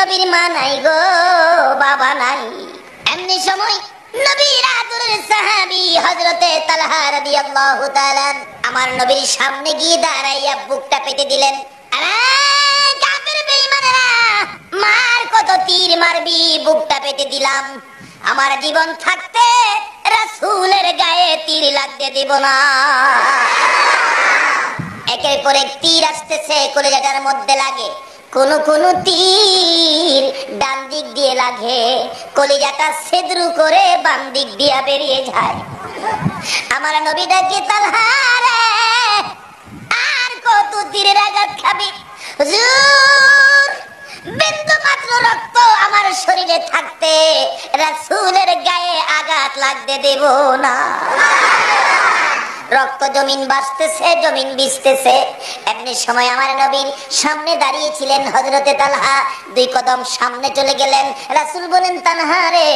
নবীর মা নাই গো, বাবা নাই। এমনি সময় নবীর আদরের সাহাবী হযরতে তালহা রাদিয়াল্লাহু তাআলা আমার নবীর সামনে গিয়ে দাঁড়াইয়া বুকটা পেতে দিলেন। আরে কাফের বেঈমানেরা, মার কত তীর মারবি, বুকটা পেতে দিলাম। আমার জীবন থাকতে রাসূলের গায়ে তীর লাগতে দেব না। একের পর এক তীর আসতেছে, কলিজাটার মধ্যে লাগে। কোন কোন তীর ডান দিক দিয়ে লাগে, কলিজাটা ছিদ্র করে বাম দিক দিয়ে বেরিয়ে যায়। আমার নবী ডাকে, তালহা রে, আর কত তীরের আঘাত খাবি? হুজুর, বিন্দু মাত্র রক্ত আমার শরীরে থাকতে রাসূলের গায়ে আঘাত লাগতে দেব না। রক্ত জমিন বাসতেছে, জমিন ভিজতেছে। এমনি সময় আমার নবীর সামনে দাঁড়িয়েছিলেন হযরতে তালহা। দুই কদম সামনে চলে গেলেন। রাসূল বলেন, তালহা রে,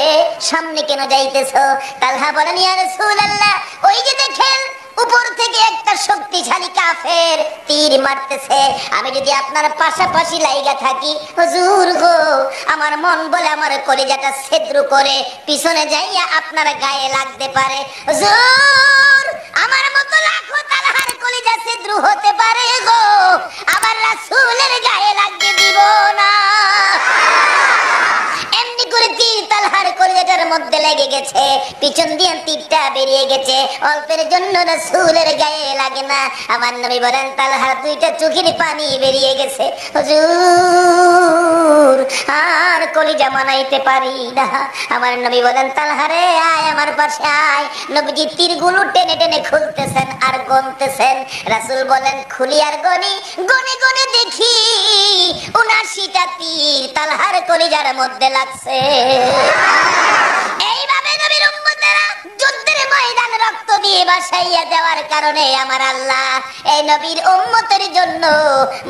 সামনে কেন যাইতেছো? তালহা বলেন, ইয়া রাসূলুল্লাহ, ওই যে দেখেন উপর থেকে একটা শক্তিশালী কাফের তীর মারতেছে। আমি যদি আপনার পাশাপাশি লাইগা থাকি, হুজুর গো, আমার মন বলে আমার কলিজাটা ছিদ্র করে পিছনে যাইয়া আপনার গায়ে লাগতে পারে। হুজুর, আমার মতো লাখো তালহার কলিজা ছিদ্র হতে পারে গো, আমার রাসূলের গায়ে লাগতে দিব না। এমনি করে তীর তালহার কলিজাটার মধ্যে লেগে গেছে, পিছন দিয়ে তীরটা বেরিয়ে গেছে। অল্পের জন্য রাসূলের গায়ে লাগে না। আমার নবী বলেন, তালহার দুইটা চোখের পানি বেরিয়ে গেছে। হুজুর, আর কলিজা মানাইতে পারি না। আমার নবী বলেন, তালহা রে, আয় আমার পাশে আয়। নবীজি তীরগুলো টেনে টেনে খুলতেছেন আর গনতেছেন। রাসূল বলেন, খুলি আর গনি, গনে গনে দেখি ৭৯টা তীর তালহার কলিজার মধ্যে লাগছে। এইভাবে নবীর উম্মতেরা যুদ্ধের ময়দান রক্ত দিয়ে বাসাইয়া দেওয়ার কারণে আমার আল্লাহ এই নবীর উম্মতের জন্য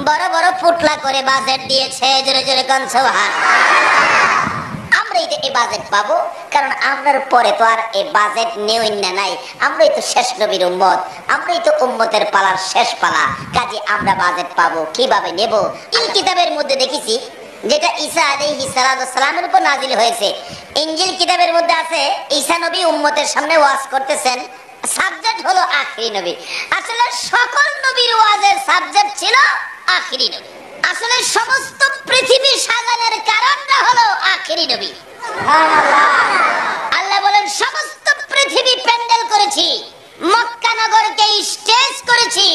বড় বড় ফুটলা করে বাজেট দিয়েছে। জোরে জোরে কোন সুবহানাল্লাহ। আমরাই তো এই বাজেট পাবো, কারণ আমরার পরে তো আর এই বাজেট নেই না নাই। আমরাই তো শেষ নবীর উম্মত, আমরাই তো উম্মতের পালার শেষ পালা। কাজে আমরা বাজেট পাবো, কিভাবে নেব? এই কিতাবের মধ্যে দেখেছি, যেটা ঈসা আলাইহিস সালামের উপর নাজিল হয়েছে। ইনজিল কিতাবের মধ্যে আছে, ঈসা নবী উম্মতের সামনে ওয়াজ করতেছেন, সাবজেক্ট হলো আখিরি নবী। আসলে সকল নবীর ওয়াজের সাবজেক্ট ছিল আখিরি নবী। আসলে সমস্ত পৃথিবী সাজানোর কারণটা হলো আখিরি নবী। আল্লাহ বলেন, সমস্ত পৃথিবী প্যান্ডেল করেছি, মক্কা নগরকে স্টেজ করেছি,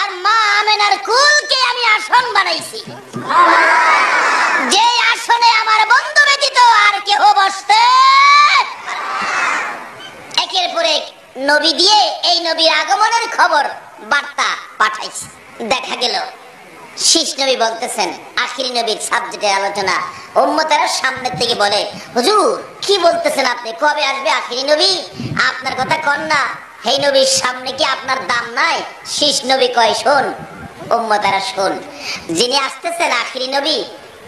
আর মা আমেনার কুলকে আমি আসন বানাইছি। যে আসনে আমার বন্ধু ব্যতীত আর কেউ বসতে। একের পর এক নবী দিয়ে এই নবীর আগমনের খবর বার্তা পাঠাইছে। দেখা গেল শীষ নবী বলতেছেন, আখিরি নবীর সাবজেক্টের আলোচনা। উম্মতেরা সামনের থেকে বলে, হুজুর কি বলতেছেন আপনি? কবে আসবে আখিরি নবী? আপনার কথা কন না, এই নবীর সামনে কি আপনার দাম নাই? শীষ নবী কয়, শোন উম্মতেরা শোন, যিনি আসতেছেন আখিরি নবী,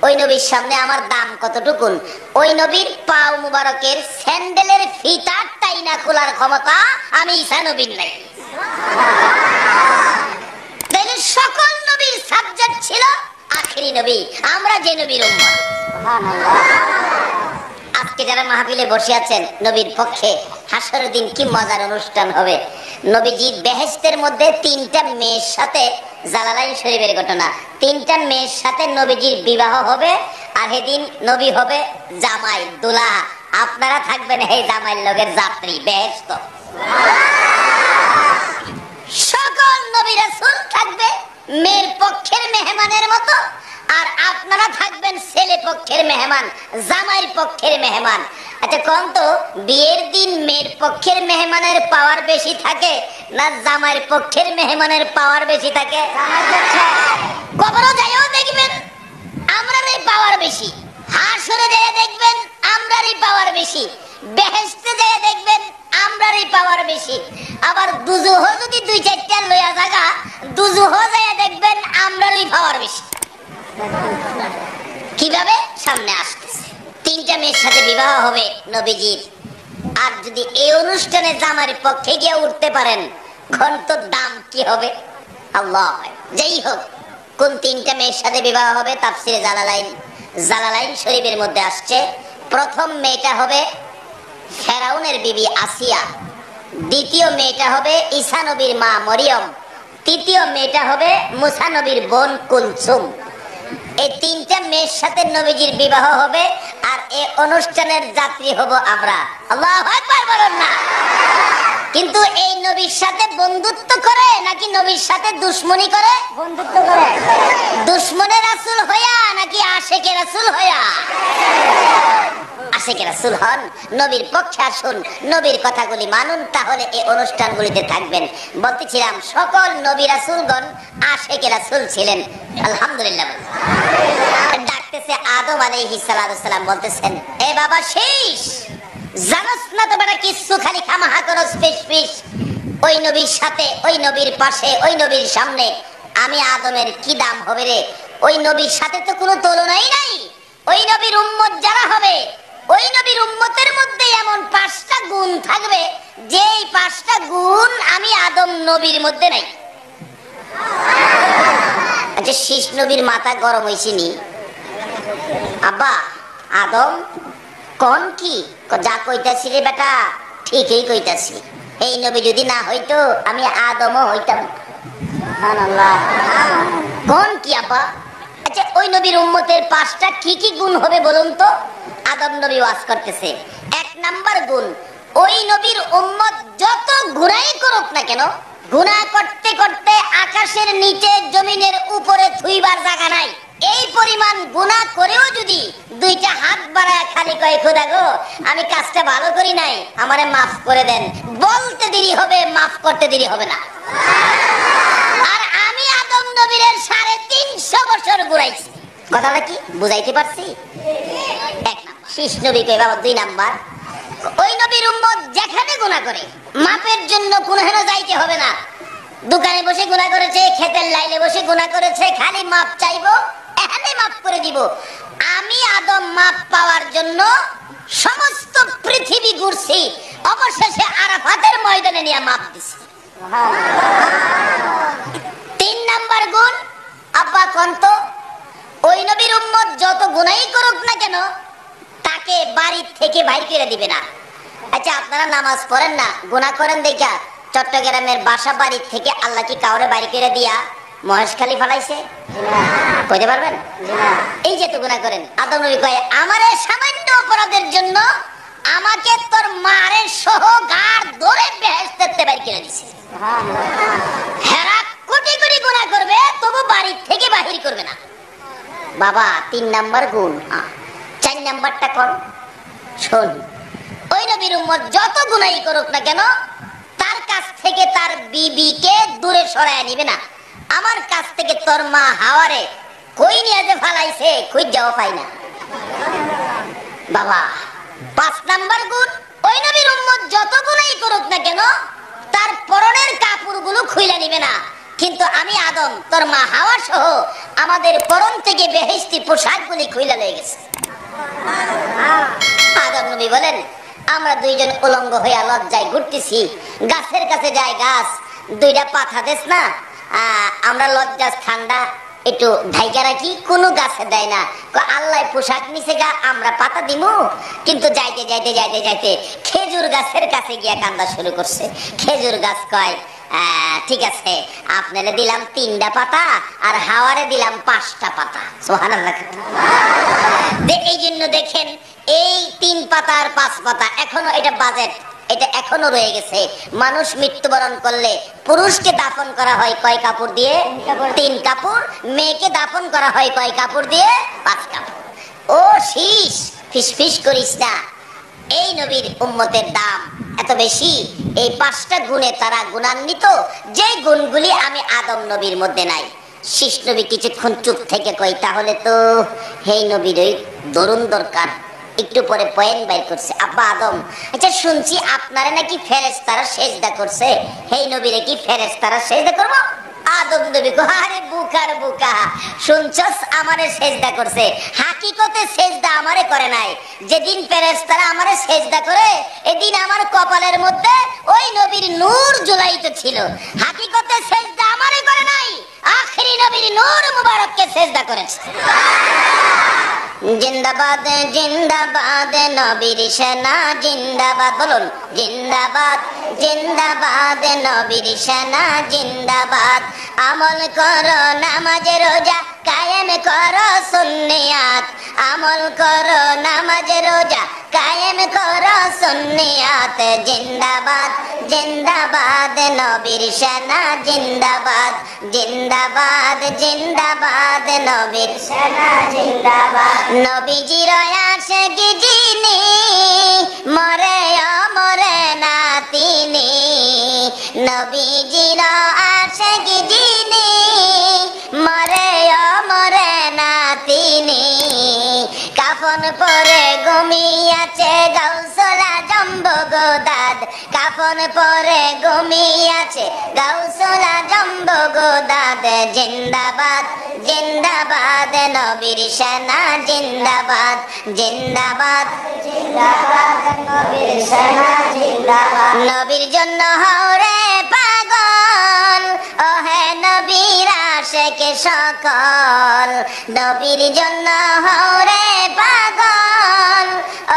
ওই নবীর সামনে আমার দাম কতটুকুন? ওই নবীর পাও মুবারকের স্যান্ডেলের ফিতা টাইনা খোলার ক্ষমতা আমি ঈসা নবীর নাই। তাইলে সকল নবীর সাবজেক্ট ছিল আখিরি নবী, আমরা যে নবীর উম্মত। আজকে যারা মাহফিলে বসে আছেন নবীর পক্ষে, হাসরের দিন কি মজার অনুষ্ঠান হবে। নবীজি বেহেশতের মধ্যে ৩টা মেয়ের সাথে, জালালাইন শরীফের ঘটনা, ৩টা মেয়ের সাথে নবীজির বিবাহ হবে। আর সেদিন নবী হবে জামাই, দুলা। আপনারা থাকবেন এই জামাইয়ের লগের যাত্রী, বেহেশত। সকল নবী রাসূল থাকবে মেয়ের পক্ষের মেহমানের মতো, আর আপনারা থাকবেন ছেলে পক্ষের মেহমান, জামাইয়ের পক্ষের মেহমান। আচ্ছা কোন তো, বিয়ের দিন মেয়ের পক্ষের মেহমানের পাওয়ার বেশি থাকে না জামাইয়ের পক্ষের মেহমানের পাওয়ার বেশি থাকে? কবরও যাইও দেখবেন আমরারই পাওয়ার বেশি, হাসরে যায় দেখবেন আমরারই পাওয়ার বেশি, বেহেশতে যায় দেখবেন আমরারই পাওয়ার বেশি। আবার দুজুহ যদি ২-৪টা লইয়া জায়গা, দুজুহ যায় দেখবেন আমরারই পাওয়ার বেশি। কিভাবে? সামনে আসতেছে ৩টা মেয়ের সাথে বিবাহ হবে নবীজির। আর যদি এই অনুষ্ঠানে জামার পক্ষে গিয়ে উঠতে পারেন, ঘন্টার দাম কি হবে আল্লাহ। যেই হোক, কোন ৩টা মেয়ের সাথে বিবাহ হবে তাফসিরে জালালাইন জালালাইন শরীফের মধ্যে আসছে। প্রথম মেয়েটা হবে ফেরাউনের বিবি আসিয়া, দ্বিতীয় মেয়েটা হবে ঈসা নবীর মা মরিয়ম, তৃতীয় মেয়েটা হবে মুসা নবীর বোন কুলসুম। এই তিনটা মেয়ের সাথে নবীজির বিবাহ হবে, আর এই অনুষ্ঠানের যাত্রী হব আমরা। আল্লাহু আকবার বলুন না। কিন্তু এই নবীর সাথে বন্ধুত্ব করে নাকি নবীর সাথে দুশ্মনী করে? বন্ধুত্ব করে। দুশ্মনের রাসূল হইয়া নাকি আশেকে রাসূল হইয়া? আশেকে রাসূল হন, নবীর পক্ষে আসুন, নবীর কথাগুলি মানুন, তাহলে এই অনুষ্ঠানগুলিতে থাকবেন। বলতেছিলাম সকল নবী রাসূলগণ আশেকে রাসূল ছিলেন। আলহামদুলিল্লাহ। ডাকতেছে আদম আলাইহিস সালাম, বলতেছেন এ বাবা শীষ, জানোস না তো বেটা কিছু খালি খামাহা করস ফিস ফিস। ওই নবীর সাথে, ওই নবীর পাশে, ওই নবীর সামনে আমি আদমের কি দাম হবে রে? ওই নবীর সাথে তো কোনো তুলনাই নাই। ওই নবীর উম্মত যারা হবে, ওই নবীর উম্মতের মধ্যে এমন 5টা গুণ থাকবে, যেই 5টা গুণ আমি আদম নবীর মধ্যে নাই। আচ্ছা, শীষ নবীর মাথা গরম হইছিনি? আব্বা আদম কোন কি যা কইতাছি রে বেটা, ঠিকই কইতাছি। এই নবী যদি না হইতো আমি আদমও হইতাম। সুবহানাল্লাহ। কোন কি আব্বা? আচ্ছা, ওই নবীর উম্মতের 5টা কি কি গুণ হবে বলুন তো? আদম নবী ওয়াজ করতেছে। 1 নাম্বার গুণ, ওই নবীর উম্মত যত গুনাহ করুক না কেন, গুনাহ করতে করতে আকাশের নিচে জমিনের উপরে থুইবার জায়গা নাই। এই পরিমাণ গুনাহ করেও যদি 2টা হাত বাড়ায় খালি কয় খোদা গো আমি কাজটা ভালো করি নাই, আমারে মাফ করে দেন, বলতে দেরি হবে, মাফ করতে দেরি হবে না। আর আমি আদম নবীর 350 বছর ঘুরাইছি। কথাটা কি বুঝাইতে পারছি? 1 নাম্বার। শীষ নবী কই বাবা 2 নাম্বার, ওই নবীর উম্মত যেখানে গুনাহ করে মাপের জন্য কোনখানে যাইতে হবে না। দোকানে বসে গুনাহ করেছে, ক্ষেতের লাইনে বসে গুনাহ করেছে, খালি মাপ চাইবো, এখানে মাফ করে দিব। আমি আদম মাপ পাওয়ার জন্য সমস্ত পৃথিবী ঘুরছি, অবশেষে আরাফাতের ময়দানে নিয়ে মাপ দিছি। 3 নাম্বার গুণ, আব্বা কোনতো ওই নবীর উম্মত যত গুনাহই করুক না কেন তাকে বাড়ি থেকে বাইর করে দিবে না। আচ্ছা, আপনারা নামাজ পড়েন না, গুনাহ করেন দেখা চট্টগ্রামের বাসা বাড়ি থেকে আল্লাহ কি কাউরে বাইর করে দিয়া মহেশখালী ফলাইছে? কইতে পারবেন? এই যে তো গুনাহ করেন, আদম নবী কয় আমারে সামান্য অপরাধের জন্য আমাকে তোর মারের সহ গাড় ধরে বেহেশতে বাইর করে দিছে। হেরা কোটি কোটি গুনাহ করবে তবু বাড়ি থেকে বাহির করবে না। বাবা 3 নাম্বার গুণ। 4 নাম্বারটা কোন? শোন, ওই নবীর উম্মত যত গুনাহই করুক না কেন তার কাছ থেকে তার বিবিকে দূরে সরায় নিবে না। আমার কাছ থেকে তোর মা হাওয়ারে কই নিয়ে যে ফালাইছে কই যাও পাই না। বাবা 5 নাম্বার গুণ, ওই নবীর উম্মত যত গুনাহই করুক না কেন তার পরনের কাপড়গুলো খুইলা নিবে না। কিন্তু আমি আদম তোর মা হাওয়া সহ আমাদের পরন থেকে বেহেশতি পোশাকগুলি খুইলা লয়ে গেছে। আদম নবী বলেন আমরা 2 জন উলঙ্গ হইয়া লজ্জায় ঘুরতেছি, গাছের কাছে যাই, গাছ 2টা পাতা দেস না, আমরা লজ্জা ঠান্ডা একটু ঢাইকা রাখি, কোনো গাছে দেয় না। আল্লাহ পোশাক নিচে গা, আমরা পাতা দিমু। কিন্তু যাইতে যাইতে যাইতে যাইতে খেজুর গাছের কাছে গিয়া কান্দা শুরু করছে। খেজুর গাছ কয় ঠিক আছে, আপনারে দিলাম 3টা পাতা আর হাওয়ারে দিলাম 5টা পাতা। সুবহানাল্লাহ। এই জন্য দেখেন এই 3 পাতা আর 5 পাতা এখনো এটা বাজেট, এটা এখনো রয়ে গেছে। মানুষ মৃত্যুবরণ করলে পুরুষকে দাফন করা হয় কয় কাপড় দিয়ে? 3 কাপড়। মেয়েকে দাফন করা হয় কয় কাপড় দিয়ে? 5 কাপড়। ও শীষ, ফিস ফিস করিস না। এই নবীর উম্মতের দাম এত বেশি, এই 5টা গুণে তারা গুণান্বিত, যে গুণগুলি আমি আদম নবীর মধ্যে নাই। শীষ নবী কিছুক্ষণ চুপ থেকে কই তাহলে তো এই নবীরই দরুন দরকার। একটু পরে পয়েন্ট বাইর করছে, আব্বা আদম আচ্ছা শুনছি আপনারা নাকি ফেরেশতারা সেজদা করছে, এই নবীরে কি ফেরেশতারা সেজদা করব? আদম নবী কো আরে বুকার বুকা, শুনছস আমারে সেজদা করছে, হাকিকতে সেজদা আমারে করে নাই। যেদিন ফেরেশতারা আমারে সেজদা করে এদিন আমার কপালের মধ্যে ওই নবীর নূর ঝুলাইতে ছিল। হাকিকতে সেজদা আমারে করে নাই, আখেরি নবীর নূর মুবারককে সেজদা করেছে। জিন্দাবাদ জিন্দাবাদ নবীর সেনা জিন্দাবাদ, বলুন জিন্দাবাদ জিন্দাবাদ নবীর সেনা জিন্দাবাদ। আমল করো নামাজ রোজা কায়েম করো সুন্নিয়াত, আমল করো নামাজ রোজা কায়েম করো সুন্নিয়াত। জিন্দাবাদ জিন্দাবাদ নবীর সেনা জিন্দাবাদ, জিন্দাবাদ জিন্দাবাদ নবীর সেনা জিন্দাবাদ। নবীজির আশিক যিনি মরে অমরে না তিনি, নবীজির আশিক যিনি মরে অমরে না তিনি। কাফন পরে ঘুমিয়াছে গাউসুল আজম বগদাদ, কাফন পরে ঘুমিয়াছে গাউসুল আজম বগদাদ। জিন্দাবাদ জিন্দাবাদ নবীর সেনা জিন্দাবাদ, জিন্দাবাদ জিন্দাবাদ নবীর সেনা জিন্দাবাদ। নবীর জন্য হরে পাগল ও হে নবীর আশিক সকল, নবীর জন্য হরে পাগল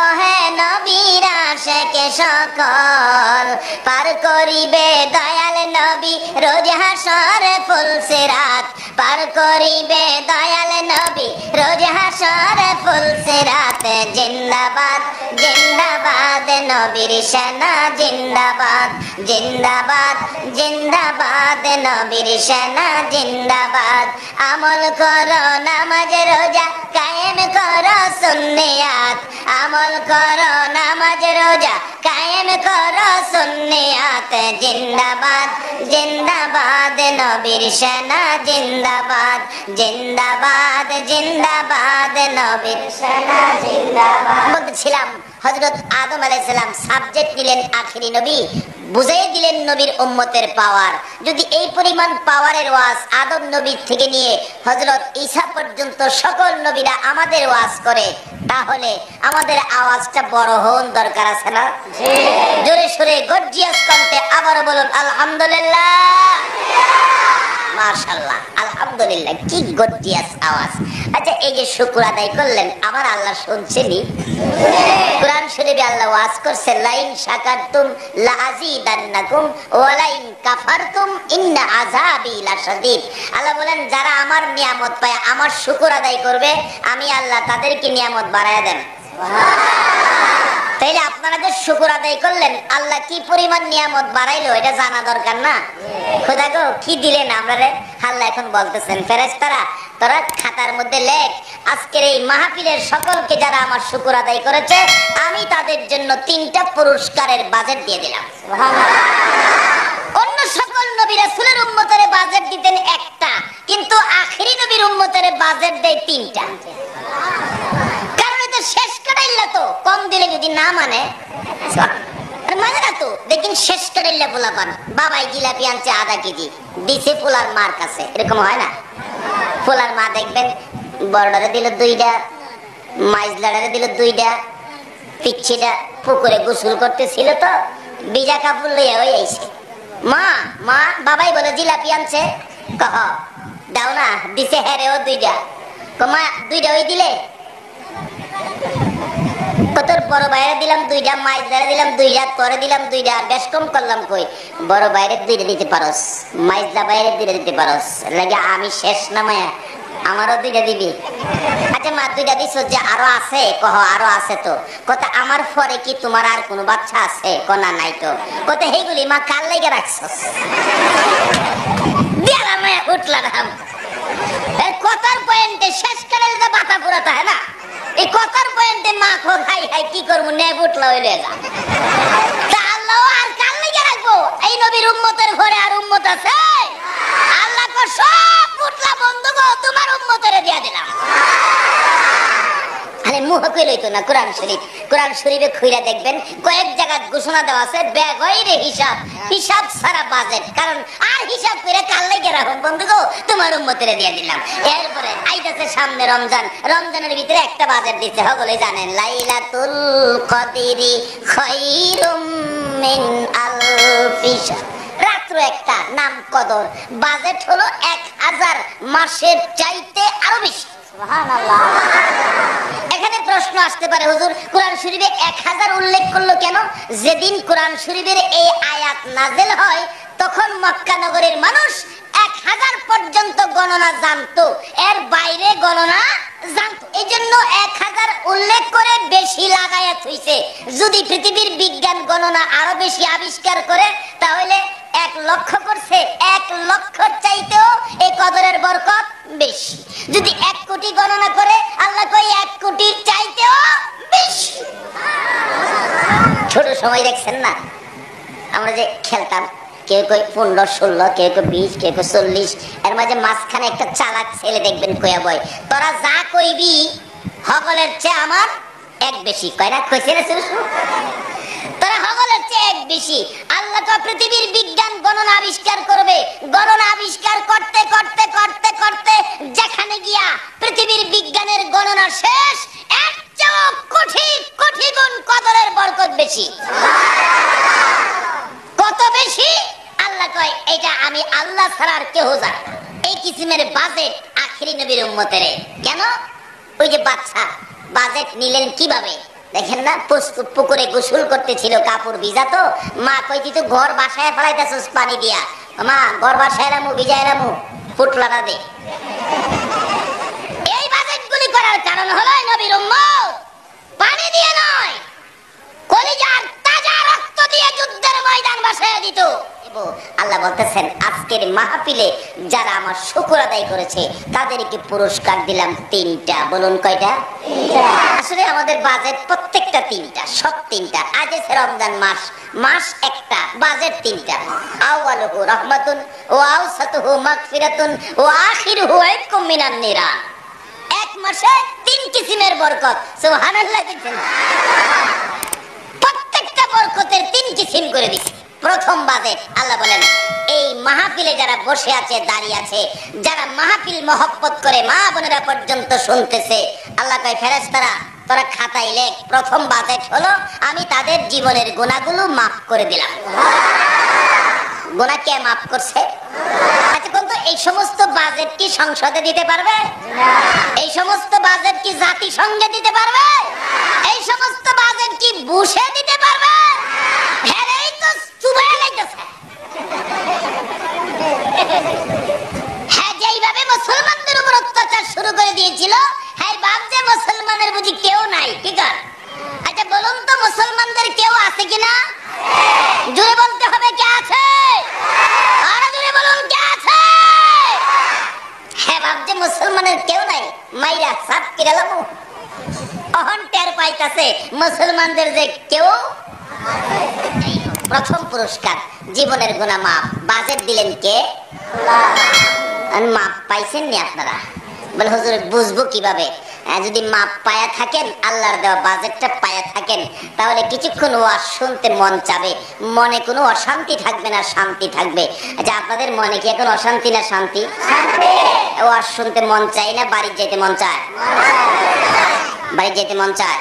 ও হে নবীর আশিক সকল। পার করিবে দয়াল নবী রোজ হাসর ফুল সিরাত, পার করিবে দয়াল নবী রোজ হাসর ফুল সিরাত। জিন্দাবাদ জিন্দাবাদ নবীর সেনা জিন্দাবাদ, জিন্দাবাদ জিন্দাবাদ নবীর সেনা জিন্দাবাদ। আমল করো নামাজ রোজা কায়েম করো সুন্নিয়াত, আমল করো নামাজ রোজা কায়েম করো সুন্নিয়াত। জিন্দাবাদ জিন্দাবাদ নবীর সেনা জিন্দাবাদ, জিন্দাবাদ জিন্দাবাদ নবীর সেনা জিন্দাবাদ। বলছিলাম হযরত আদম আলাইহিস সালাম সাবজেক্ট নিলেন আখেরি নবী, বুঝাই দিলেন নবীর উম্মতের পাওয়ার। যদি এই পরিমাণ পাওয়ারের ওয়াজ আদম নবীর থেকে নিয়ে হযরত ঈসা পর্যন্ত সকল নবীরা আমাদের ওয়াজ করে, তাহলে আমাদের আওয়াজটা বড় হওয়ার দরকার আছে না? জোরে সোরে গর্জিয়াস কণ্ঠে আবার বলুন আলহামদুলিল্লাহ, মাশাআল্লাহ, আলহামদুলিল্লাহ। কি গর্জিয়াস আওয়াজ। আচ্ছা, এই যে শুকর আদায় করলেন, আমার আল্লাহ শুনছেনই। কোরআন শরীফে আল্লাহ ওয়াজ করছে লাইন শাকারতুম লাযিদান্নাকুম ওয়া লাইন কাফারতুম ইন্না আযাবি লাশাদীদ। আল্লাহ বলেন যারা আমার নিয়ামত পায়, আমার শুকর আদায় করবে, আমি আল্লাহ তাদেরকে নিয়ামত বাড়ায়া দেন। তাইলে আপনারা যে শুকর আদায় করলেন, আল্লাহ কি পরিমাণ নিয়ামত বাড়াইলো এটা জানা দরকার না? খোদা গো কি দিলেন আমরা? আল্লাহ এখন বলতেছেন ফেরেশতারা তোরা খাতার মধ্যে লেখ, আজকের এই মাহফিলের সকলকে যারা আমার শুকর আদায় করেছে আমি তাদের জন্য 3টা পুরস্কারের বাজেট দিয়ে দিলাম। অন্য সকল নবী রাসূলের উম্মতের বাজেট দিতেন একটা, কিন্তু আখেরি নবীর উম্মতের বাজেট দেয় 3টা। কারণ এটা শেষ কাটাইলা তো, কম দিলে যদি না মানে মানে না তো। দেখেন শেষ কাটাইলা পোলা পান, বাবাই জিলাপি আনছে আধা কেজি, দিছে পোলার মার কাছে, এরকম হয় না? পোলার মা দেখবেন বড়ডারে দিল 2টা, মাইজলাডারে দিল 2টা, পিচ্ছিটা পুকুরে গোসল করতেছিল তো ভিজা কাপড় লইয়া হয়ে আইছে। মা মা বাবাই বলে জিলাপি আনছে, কহ দাও না, দিছে হেরেও 2টা। মা 2টা ওই দিলে, তোর বড় বাইরে দিলাম 2টা, মাইজলারে দিলাম 2টা, তোরে দিলাম 2টা, বেশ কম করলাম। কই বড় বাইরে 2টা দিতে পারস, মাইজলা বাইরে 2টা দিতে পারস, লাগে আমি শেষ না মায়া, আমারও 2টা দিবি। আচ্ছা মা 2টা দিছ, যে আরো আছে? কহ আরো আছে তো। কথা আমার পরে কি তোমার আর কোনো বাচ্চা আছে? কোনা নাই তো। কথা হেগুলি মা কাল লেগে রাখছস, দিলাম উঠলাম। কথার পয়েন্টে শেষ করে বাতা পুরাতা হয় না, এই কথার পয়েন্টে মা খো খাই খাই কি করবো, নে উঠলা হইলে আল্লাহ আর কাল লেগে রাখবো। এই নবীর উম্মতের ঘরে আর উম্মত আছে? আল্লাহ কো সব উঠলা বন্ধু গো, তোমার উম্মতের দিয়া দিলাম। আরে মুহ কই লইতো না কোরআন শরীফ। কোরআন শরীফে খুইরা দেখবেন কয়েক জায়গা ঘোষণা দেওয়া আছে বেগইরে হিসাব, হিসাব ছাড়া বাজেট। কারণ আর হিসাব করে কাল লেগে রাখো বন্ধু গো, তোমার উম্মতের দিয়া দিলাম। এরপরে আইতাছে সামনে রমজান, রমজানের ভিতরে একটা বাজেট দিতে সকলে জানেন, লাইলাতুল কদরি খায়রুম মিন আলফি শাহর। রাত্র একটা, নাম কদর। বাজেট হলো 1000 মাসের চাইতে আরো বেশি। সুবহানাল্লাহ। এখানে প্রশ্ন আসতে পারে, হুজুর কোরআন শরীফে 1000 উল্লেখ করলো কেন? যেদিন কোরআন শরীফের এই আয়াত নাযিল হয় তখন মক্কা নগরের মানুষ 1000 পর্যন্ত গণনা জানতো, এর বাইরে গণনা জানতো। এইজন্য 1000 উল্লেখ করে বেশি লাগায়া থইছে। যদি পৃথিবীর বিজ্ঞান গণনা আরো বেশি আবিষ্কার করে তাহলে 1 লক্ষ করছে, 1 লক্ষ চাইতেও এই কদরের বরকত বেশি। যদি 1 কোটি গণনা করে আল্লাহ কই 1 কোটির চাইতেও বেশি। ছোট সময় দেখছেন না আমরা যে খেলতাম, কেউ কই 15, 16, কেউ কই 20, কেউ কই 40, এর মাঝে মাঝখানে একটা চালাক ছেলে দেখবেন কইয়া বই, তোরা যা কইবি হগলের চেয়ে আমার 1 বেশি। কয়রা কইছে না শুরু, তোরা হগলের চেয়ে 1 বেশি। আল্লাহ তো পৃথিবীর বিজ্ঞান গণনা আবিষ্কার করবে, গণনা আবিষ্কার করতে করতে করতে করতে যেখানে গিয়া পৃথিবীর বিজ্ঞানের গণনা শেষ, এর চেয়েও কোটি কোটি গুণ কদরের বরকত বেশি। কত বেশি? আল্লাহ কয় এটা আমি আল্লাহ ছাড়া আর কেউ জানে। এই কিসিমের বাজেট আখিরি নবীর উম্মতের। কেন? ওই যে বাচ্চা বাজেট নিলেন কিভাবে দেখেন না, পুকুরে গোসল করতেছিল, কাপড় ভিজা, তো মা কই তুই তো ঘর বাসায় ফেলাইতেছিস পানি দিয়া, মা ঘর বাসায় রামু ভিজায় রামু ফুটলাটা দে। এই বাজেট গুলি করার কারণ হলো নবীর উম্মত পানি দিয়ে নয়, কলিজার তাজা রক্ত দিয়ে যুদ্ধের ময়দান বাসায় দিত। আল্লাহ বলতেছেন আজকের মাহফিলে যারা আমার শুকর আদায় করেছে তাদেরকে পুরস্কার দিলাম 3টা। বলুন কয়টা? 3টা। আসলে আমাদের বাজেট প্রত্যেকটা 3টা, সব 3টা। আজ আছে রমজান মাস, মাস একটা, বাজেট 3টা। আউয়ালুহু রাহমাতুন ওয়া আওসাতুহু মাগফিরাতুন ওয়া আখিরুহু ইতকুম মিনান নিরান। এক মাসে 3 কিসিমের বরকত। সুবহানাল্লাহ। প্রত্যেকটা বরকতের 3 কিসিম করে দিয়েছে। প্রথম বাজেট আল্লাহ বলেন এই মাহফিলে যারা বসে আছে, দাঁড়িয়ে আছে, যারা মাহফিল মহব্বত করে মা বোনেরা পর্যন্ত শুনতেছে, আল্লাহ কয় ফেরেশতারা তোরা খাতায় লেখ, প্রথম বাজেট হলো আমি তাদের জীবনের গুনাহগুলো মাফ করে দিলাম। গুনাহ কে মাফ করছে? আচ্ছা কোন তো এই সমস্ত বাজেট কি সংসদে দিতে পারবে? এই সমস্ত বাজেট কি জাতিসংঘে দিতে পারবে? এই সমস্ত বাজেট কি বুশে দিতে পারবে? হ্যাঁ এই তো চুবাই লাইতেছে। হ্যাঁ যেইভাবে মুসলমানদের উপর অত্যাচার শুরু করে দিয়েছিল, হ্যাঁ ভাবছে মুসলমানের বুঝি কেউ নাই। ঠিক আছে, আচ্ছা বলুন তো মুসলমানদের কেউ আছে কিনা? জোরে বলতে হবে কে আছে? আরো জোরে বলুন কে আছে? হ্যাঁ ভাবছে মুসলমানের কেউ নাই, মাইরা সাত কিরালাম অহন টের পাইতাছে মুসলমানদের যে কেউ। প্রথম পুরস্কার জীবনের গুনাহ মাফ। বাজেট দিলেন কে? আল্লাহ। মাপ পাইছেন নি আপনারা? বলে হুজুর বুঝবো কিভাবে? যদি মাপ পায়া থাকেন, আল্লাহর দেওয়া বাজেটটা পায়া থাকেন, তাহলে কিছুক্ষণ ওয়াজ শুনতে মন চাবে, মনে কোনো অশান্তি থাকবে না, শান্তি থাকবে। আচ্ছা আপনাদের মনে কি এখন অশান্তি না শান্তি? ওয়াজ শুনতে মন চাই না বাড়ি যেতে মন চায়? বাড়ি যেতে মন চায়?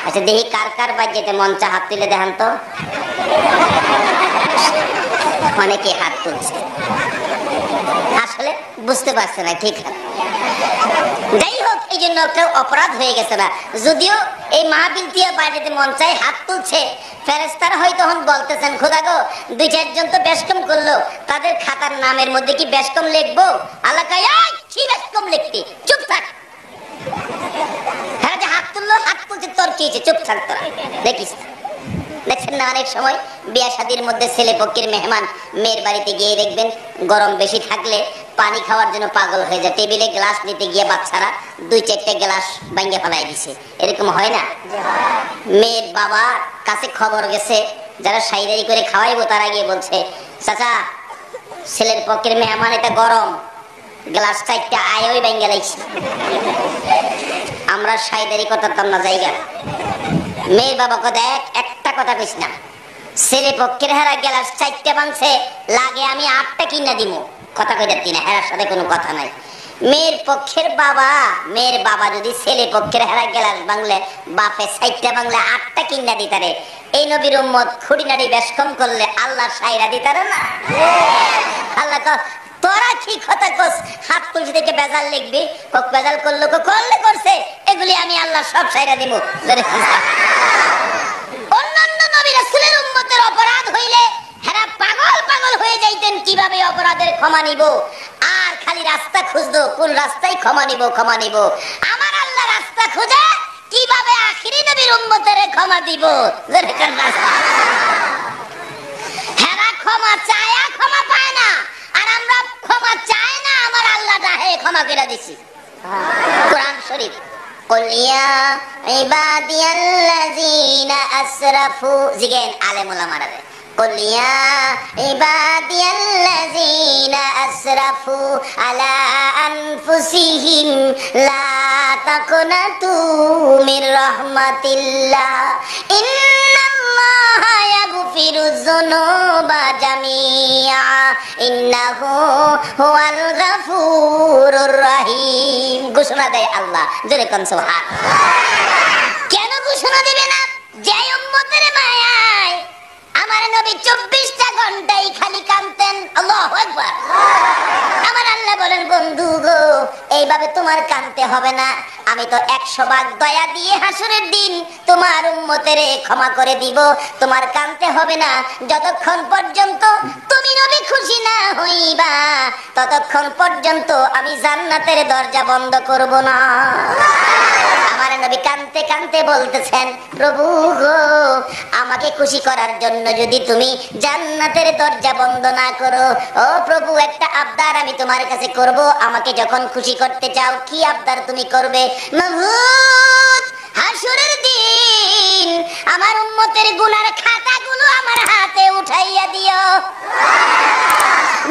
আচ্ছা দেখি কার কার বাড়ি যেতে মন চায়, হাত তুলে দেখান তো। অনেকে হাত তুলছে, আসলে বুঝতে পারছে না। ঠিক আছে, যাই হোক, এই জন্য একটা অপরাধ হয়ে গেছে না। যদিও এই মাহফিল দিয়ে বাইরেতে মন চাই, হাত তুলছে, ফেরেশতারা হয়তো তখন বলতেছেন খোদা গো 2-4 জন তো বেশকম করলো, তাদের খাতার নামের মধ্যে কি বেশকম লিখবো? আল্লাহ কয় এই কি বেশকম লিখতি, চুপ থাক। হ্যাঁ যে হাত তুললো, হাত তুলছে, তোর কি হয়েছে, চুপ থাক তোরা। দেখিস দেখছেন না অনেক সময় বিয়া শাদীর মধ্যে ছেলে পক্ষের মেহমান মেয়ের বাড়িতে গিয়ে দেখবেন গরম বেশি থাকলে পানি খাওয়ার জন্য পাগল হয়ে যায়, টেবিলে গ্লাস নিতে গিয়ে বাচ্চারা 2-4টা গ্লাস ভাঙে ফেলাই দিছে। এরকম হয় না? মেয়ের বাবা কাছে খবর গেছে, যারা সাইদারি করে খাওয়াইবো তারা গিয়ে বলছে চাচা ছেলের পক্ষের মেহমান এটা গরম, গ্লাস 4টা আয়ই ভাঙে লাইছে। আমরা সাইদারি করতাম না জায়গা। মেয়ের বাবাকে দেখ একটা কথা কইস না, ছেলে পক্ষের হেরা গ্লাস 4টা ভাঙছে, লাগে আমি 8টা কিনা দিব, কথা কই যাচ্ছি না, হেরার সাথে কোনো কথা নাই। মেয়ের বাবা যদি ছেলে পক্ষের হেরা গ্লাস ভাঙলে বাপে 4টা ভাঙলে 8টা কিনা দিতারে, এই নবীর উম্মত খুঁটিনাটি বেশকম করলে আল্লাহ সাইরা দিতারে না? আল্লাহ তোরা কি কথা কস, হাত তুলসি থেকে বেজাল লিখবি, বেজাল করলো করলে করছে, এগুলি আমি আল্লাহ সব সাইরা দিব। অন্যান্য নবী রাসূলের উম্মতের অপরাধ হইলে হেরা পাগল পাগল হয়ে যাইতেন, কিভাবে অপরাধের ক্ষমা নিব, আর খালি রাস্তা খুঁজতো, কোন রাস্তায় ক্ষমা নিব ক্ষমা নিব। আমার আল্লাহ রাস্তা খুঁজে কিভাবে আখিরি নবীর উম্মতের ক্ষমা দিব। হেরা ক্ষমা চায় ক্ষমা পায় না, আর আমরা ক্ষমা চাই না, আমার আল্লাহ ডাহে ক্ষমা করে দিছি। কোরআন শরীফ قل يا عبادي الذين أسرفوا জিগেন আলেম উলামারা, قل يا عبادي الذين أسرفوا على أنفسهم لا تقنطوا من رحمة الله إن الله يغفر الذنوب جميعا إنه هو الغفور الرحيم। ঘোষণা দেয় আল্লাহ, জোরে কোন সুবহানাল্লাহ। কেন ঘোষণা দিবে না? যে উম্মতের মায়ায় আমার নবী 24টা ঘন্টাই খালি কাঁদতেন। আল্লাহু আকবার। আমার আল্লাহ বলেন, বন্ধু গো, এইভাবে তোমার কাঁদতে হবে না, আমি তো 100 ভাগ দয়া দিয়ে হাসরের দিন তোমার উম্মতেরে ক্ষমা করে দিব। তোমার কাঁদতে হবে না, যতক্ষণ পর্যন্ত তুমি নবী খুশি না হইবা ততক্ষণ পর্যন্ত আমি জান্নাতের দরজা বন্ধ করব না। আমার নবী কাঁদতে কাঁদতে বলতেছেন, প্রভু গো, আমাকে খুশি করার জন্য যদি তুমি জান্নাতের দরজা বন্ধ না করো, ও প্রভু, একটা আবদার আমি তোমার কাছে করব। আমাকে যখন খুশি করতে চাও, কি আবদার তুমি করবে? মাবুদ, হাসরের দিন আমার উম্মতের গুনার খাতাগুলো আমার হাতে উঠাইয়া দিও।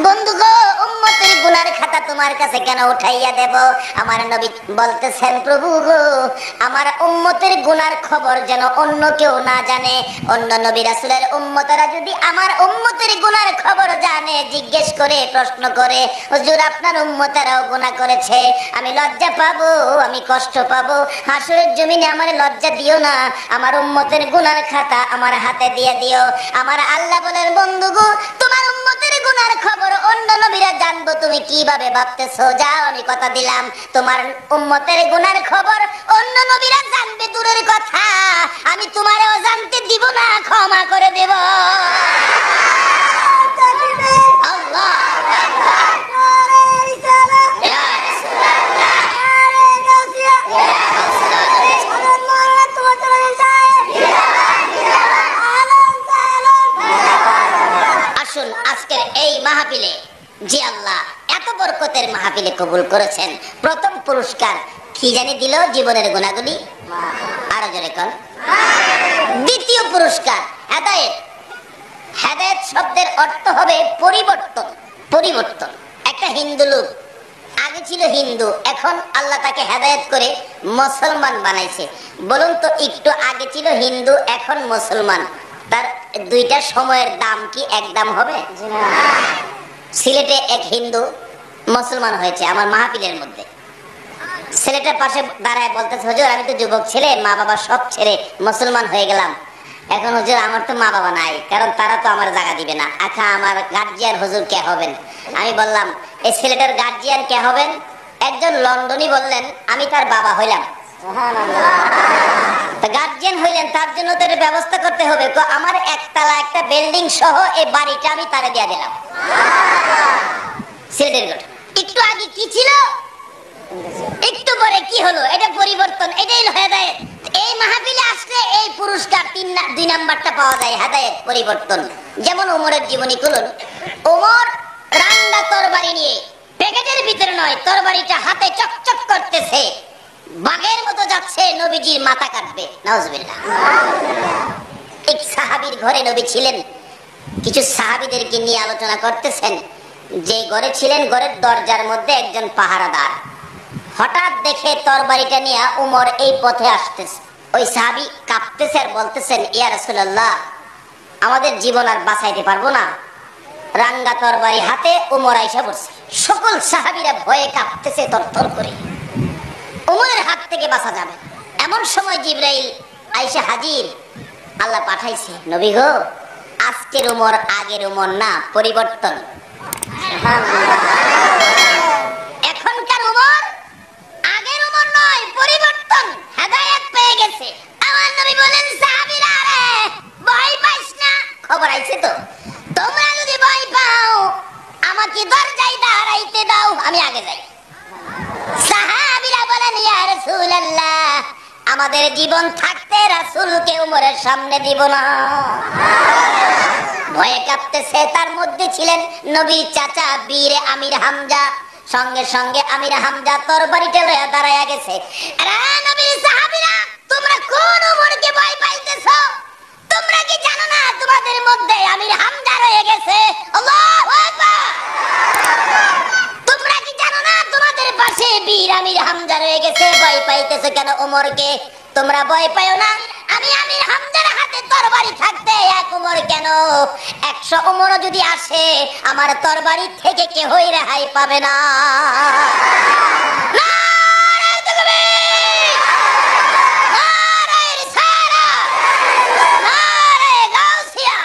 বন্ধু গো, উম্মতের গুনার খাতা তোমার কাছে কেন উঠাইয়া দেব? আমার নবী বলতেছেন, প্রভু গো, আমার উম্মতের গুনার খবর যেন অন্য কেউ না জানে। অন্য নবী রাসূলের উম্মতরা যদি আমার উম্মতের গুনার খবর জানে, জিজ্ঞেস করে, প্রশ্ন করে, হুজুর আপনার উম্মতেরাও গুনাহ করেছে, আমি লজ্জা পাবো, আমি কষ্ট পাবো। হাসরের জমিনে আমার লজ্জা দিও না, আমার উম্মতের গুনার খাতা আমার হাতে দিয়ে দিও। আমার আল্লাহ বলেন, বন্ধু গো, তোমার উম্মতের গুনার খবর অন্য নবীরা জানবো তুমি কিভাবে ভাবতেছো? যাও, আমি কথা দিলাম, তোমার উম্মতের গুনার খবর অন্য নবীরা জানবে দূরের কথা, আমি তোমারেও জানতে দিব না, ক্ষমা করে দেব। আল্লাহ আসুন, আজকের এই মাহফিলে যে আল্লাহ এত বরকতের মাহফিলে কবুল করেছেন, প্রথম পুরস্কার কি জানি দিল? জীবনের গুনাহগুলি, আরো জোরে কর। দ্বিতীয় পুরস্কার হেদায়েত। হেদায়েত শব্দের অর্থ হবে পরিবর্তন। পরিবর্তন। একটা হিন্দু লোক আগে ছিল হিন্দু, এখন আল্লাহ তাকে হেদায়েত করে মুসলমান বানাইছে। বলুন তো, একটু আগে ছিল হিন্দু, এখন মুসলমান, তার দুইটা সময়ের দাম কি এক দাম হবে? সিলেটে এক হিন্দু মুসলমান হয়েছে আমার মাহফিলের মধ্যে। ছেলেটার পাশে দাঁড়ায় বলতেছে, হুজুর আমি তো যুবক ছেলে, মা বাবা সব ছেড়ে মুসলমান হয়ে গেলাম, এখন হুজুর আমার তো মা বাবা নাই, কারণ তারা তো আমার জায়গা দিবে না, আচ্ছা আমার গার্জিয়ান হুজুর কে হবেন? আমি বললাম, এই ছেলেটার গার্জিয়ান কে হবেন? একজন লন্ডনী বললেন, আমি তার বাবা হইলাম। গার্জিয়ান হইলেন, তার জন্য তো ব্যবস্থা করতে হবে। আমার একতলা একটা বিল্ডিং সহ এই বাড়িটা আমি তারে দিয়ে দিলাম। ছেলেটার একটু আগে কি ছিল, একটু পরে কি হলো, এটা পরিবর্তন, এটাই হেদায়েত। এই মাহফিলে আসলে এই পুরস্কার 2 নাম্বারটা পাওয়া যায়, হেদায়েত, পরিবর্তন। যেমন ওমরের জীবনী খুলুন, ওমর রান্না তরবারি নিয়ে, প্যাকেটের ভিতরে নয়, তরবারিটা হাতে চকচক করতেছে, বাঘের মতো যাচ্ছে, নবীজির মাথা কাটবে। নাউজুবিল্লাহ। এক সাহাবীর ঘরে নবী ছিলেন, কিছু সাহাবীদেরকে নিয়ে আলোচনা করতেছেন। যে ঘরে ছিলেন, ঘরের দরজার মধ্যে একজন পাহারাদার। হঠাৎ দেখে তরবারিটা নিয়ে উমর এই পথে আসতেছে। ওই সাহাবী কাঁপতেছে আর বলতেছেন, ইয়া রাসূলুল্লাহ, আমাদের জীবন আর বাঁচাইতে পারবো না। রাঙ্গা তরবারি হাতে উমর আইসা পড়ছে। সকল সাহাবীরা ভয়ে কাঁপতেছে থরথর করে, উমরের হাত থেকে বাঁচা যাবে। এমন সময় জিবরাইল আইসা হাজির। আল্লাহ পাঠাইছে, নবী গো, আজকের উমর আগের উমর না, পরিবর্তন। এখনকার উমর আগের উমর নয়, পরিবর্তন, হেদায়েত পেয়ে গেছে। আমার নবী বলেন, সাহাবীরা রে ভয় পাইস না, খবর আইছে তো, তোমরা যদি ভয় পাও আমাকে দরজায় দাঁড়াইতে দাও, আমি আগে যাই। সাহাবীরা বলেন, ইয়া রাসূলুল্লাহ, আমাদের জীবন থাকতে রাসূলকে উমরের সামনে দিব না। ভয়ে কাঁপতেছে। তার মধ্যে ছিলেন নবীর চাচা বীর আমির হামজা। সঙ্গে সঙ্গে আমির হামজা তরবারিটা লইয়া দাঁড়ায়া গেছে। আরে নবীর সাহাবীরা, তোমরা কোন উমরকে ভয় পাইতেছো? তোমরা কি জানো না তোমাদের মধ্যে আমির হামজা রয়ে গেছে? আল্লাহু আকবার। তোমরা কি জানো না তোমাদের পাশে বীর আমির হামজা রয়ে গেছে? ভয় পাইতেছো কেন উমরকে? তোমরা ভয় পাও না, আমি আমির হামজার হাতে তরবারি থাকতে এক উমর কেন, 100 উমর যদি আসে আমার তরবারি থেকে কেউই রেহাই পাবে না। নারায়ে তাকবীর, নারায়ে রিসালাত, নারায়ে গাউসিয়া।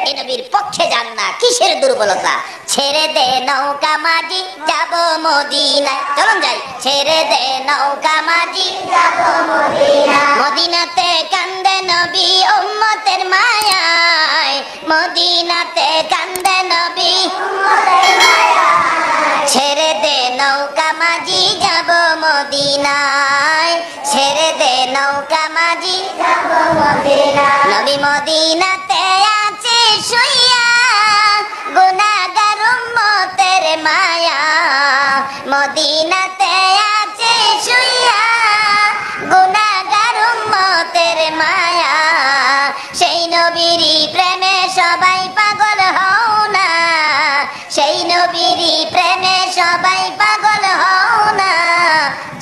এই নবীর পক্ষে যান না, কিসের দুর্বলতা? ছেড়ে দে নৌকা মাঝি, যাব মদিনায়। চলুন যাই। ছেড়ে দে নৌকা মাঝি, যাব মদিনায়। মদিনাতে কান্দে নবী উম্মতের মায়ায়, মদিনাতে কান্দে নবী উম্মতের মায়ায়। ছেড়ে দে নৌকা মাঝি, যাব মদিনায়। ছেড়ে দে নৌকা মাঝি, যাব মদিনায়। নবী মদিনাতে আছে শুইয়া, গুনাহগার উম্মতের মায়া। মদিনাতে আছে শুইয়া, গুনাহগার উম্মতের মায়া। সেই নবীরই প্রেমে সবাই পাগল হও না, সেই নবীরই প্রেমে সবাই পাগল হও না।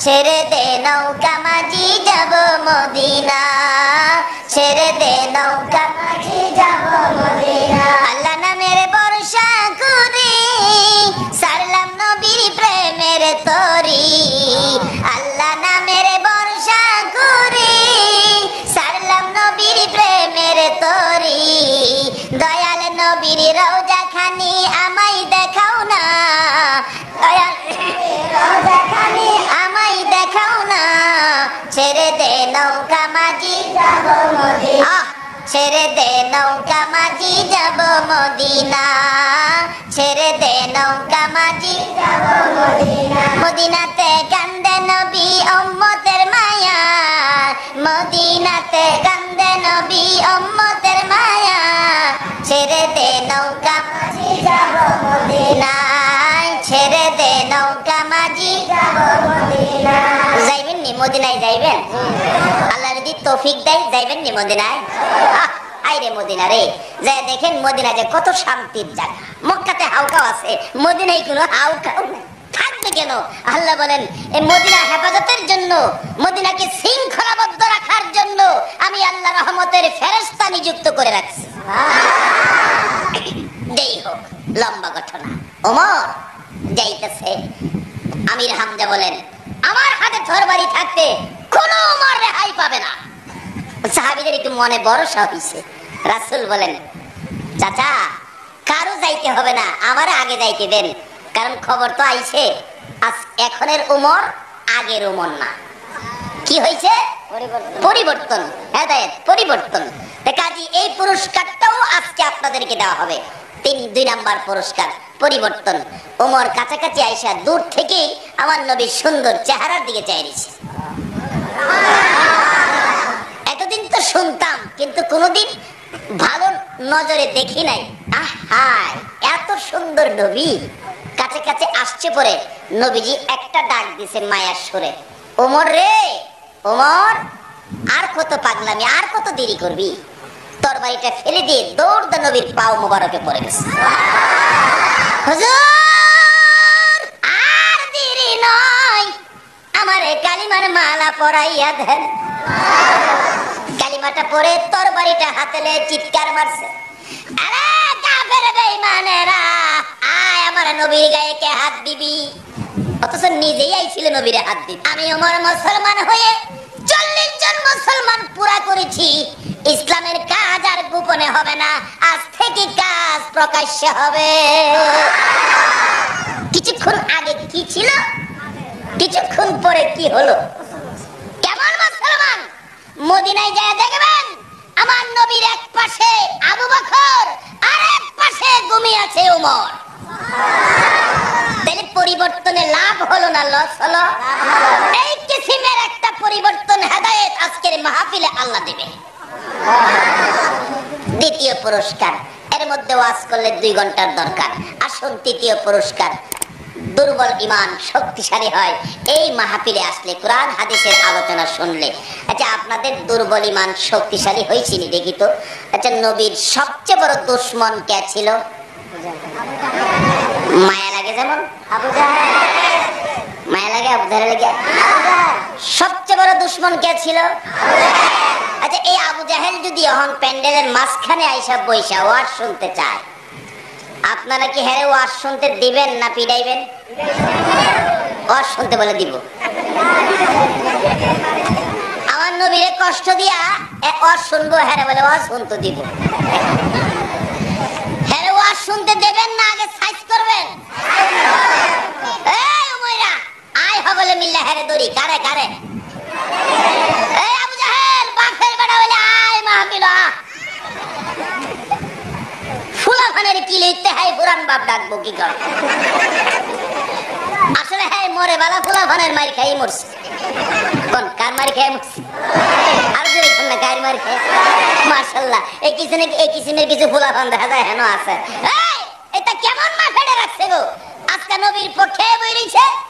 ছেড়ে দে নৌকা মাঝি, যাব মদিনা। ছেড়ে দে নৌকা মাঝি, যাব মদিনা। আল্লাহ নামের বর্ষা করি, সারলাম নবীর প্রেমের তরি। আল্লাহ নামের বর্ষা করি, সারলাম নবীর প্রেমের তরি। দয়াল নবীর রওজা খানি আমায় দেখাও না, দয়াল রওজা খানি আমায় দেখাও না। ছেড়ে দে নৌকা মাঝি, যাব মদিনা। ছেড়ে দে নৌকা মাঝি, যাব মদিনা। ছেড়ে দে নৌকা মাঝি, যাব মদিনা। মদিনাতে কান্দে নবী উম্মতের মায়া, মদিনাতে কান্দে নবী উম্মতের মায়া। ছেড়ে দে নৌকা মাঝি, যাব মদিনা। ছেড়ে দে নৌকা মাঝি, যাব মদিনা। যাইবেন নি মদিনায়? যাইবেন? আল্লাহ যদি তৌফিক দেয় যাইবেন নি মদিনায়? আইরে মদিনা রে, যে দেখেন মদিনা যে কত শান্তির জায়গা। মক্কাতে হাউকাও আছে, মদিনায় কোনো হাউকাও থাকবে কেন? আল্লাহ বলেন, এই মদিনা হেফাজতের জন্য, মদিনাকে শৃঙ্খলাবদ্ধ রাখার জন্য আমি আল্লাহ রহমতের ফেরেশতা নিযুক্ত করে রাখছি। যেই হোক, লম্বা ঘটনা। ওমর যাইতেছে, আমির হামজা বলেন, আমার হাতে তরবারি থাকতে কোনো ওমর রেহাই পাবে না। সাহাবীদের একটু মনে ভরসা হইছে। রাসূল বলেন, চাচা কারো যাইতে হবে না, আমার আগে যাইতে দেন, কারণ খবর তো আইছে এখনের উমর আগের উমর না। কি হয়েছে? পরিবর্তন, হেদায়েত, পরিবর্তন। কাজী এই পুরস্কারটাও আজকে আপনাদেরকে দেওয়া হবে। 2 নাম্বার পুরস্কার, পরিবর্তন। উমর কাছাকাছি আইসা দূর থেকে আমার নবীর সুন্দর চেহারার দিকে চাইছে। এতদিন তো শুনতাম, কিন্তু কোনোদিন ভালো নজরে দেখি নাই। আহাই, এত সুন্দর নবী কাছে কাছে আসছে। পরে নবীজি একটা ডাক দিয়েছেন মায়ার সুরে, ওমর রে, ওমর আর কত পাগলামি, আর কত দেরি করবি? তরবারিটা ফেলে দিয়ে দৌড় দে নবীর পাও মোবারকে পড়ে গেছে। হুজুর আর দেরি নয়, আমারে কালিমার মালা পরাইয়া দেন। কালিমাটা পরে তরবারিটা হাতে নিয়ে চিৎকার মারছে, আরে কাফের বেঈমানেরা, আয় আমার নবীর গায়ে কে হাত দিবি? অথচ নিজেই আইছিল নবীরে হাত দিবি। আমি ওমর মুসলমান হয়ে 40 জন মুসলমান পুরা করেছি। ইসলামের কাজ আর গোপনে হবে না, আজ থেকে কাজ প্রকাশ্য হবে। কিছুক্ষণ আগে কি ছিল, কিছুক্ষণ পরে কি হলো? কেমন মুসলমান? মদিনায় যায় দেখবেন আমার নবীর এক পাশে আবু বকর আর এক পাশে ঘুমিয়ে আছে ওমর। তাহলে পরিবর্তনে লাভ হলো না লস হলো? এই কিসিমের একটা পরিবর্তন হেদায়েত আজকের মাহফিলে আল্লাহ দেবে। দ্বিতীয় পুরস্কার, এর মধ্যে ওয়াজ করলে 2 ঘন্টার দরকার। আসুন তৃতীয় পুরস্কার, দুর্বল ঈমান শক্তিশালী হয় এই মাহফিলে আসলে, কোরআন হাদিসের আলোচনা শুনলে। আচ্ছা, আপনাদের দুর্বল ঈমান শক্তিশালী হয়েছিল দেখি তো। আচ্ছা, নবীর সবচেয়ে বড় দুশমন কে ছিল? মায়া লাগে যেমন আবু জাহেল, মায়া লাগে আবু জাহেল লাগে। সবচেয়ে বড় দুশমন কে ছিল? আচ্ছা, এই আবু জাহেল যদি এখন প্যান্ডেলের মাঝখানে আইসা বইসা ওয়াজ শুনতে চায়, আপনারা কি হ্যাঁ ওয়াজ শুনতে দিবেন না পিটাইবেন? ওয়াজ শুনতে বলে দিব। আমার নবীরে কষ্ট দিয়া ওয়াজ শুনবো, হ্যাঁ বলে ওয়াজ শুনতে দিব। হ্যাঁ ওয়াজ শুনতে দেবেন না আগে সাইজ করবেন? এই উমাইরা আয় হবলে মিল্লা হ্যাঁ দড়ি কারে কারে। এই আবু জাহেল বাপের বেটা বলে আয় মাহফিল। ফুলাফানের কি লিখতে হয় পুরান বাপ ডাকবো কি কর? আসলে হ্যাঁ মরে বালা ফুলাফানের মার খাই মরছে। কোন কার মার খেয়ে মরছে? আর যদি না কার মার খেয়ে? মাশাআল্লাহ, এই কিসিমের কিছু ফুলাফান দেখা যায় হেন আছে। এই এটা কেমন মাথায় রাখছে গো? আজকে নবীর পক্ষে বইরিছে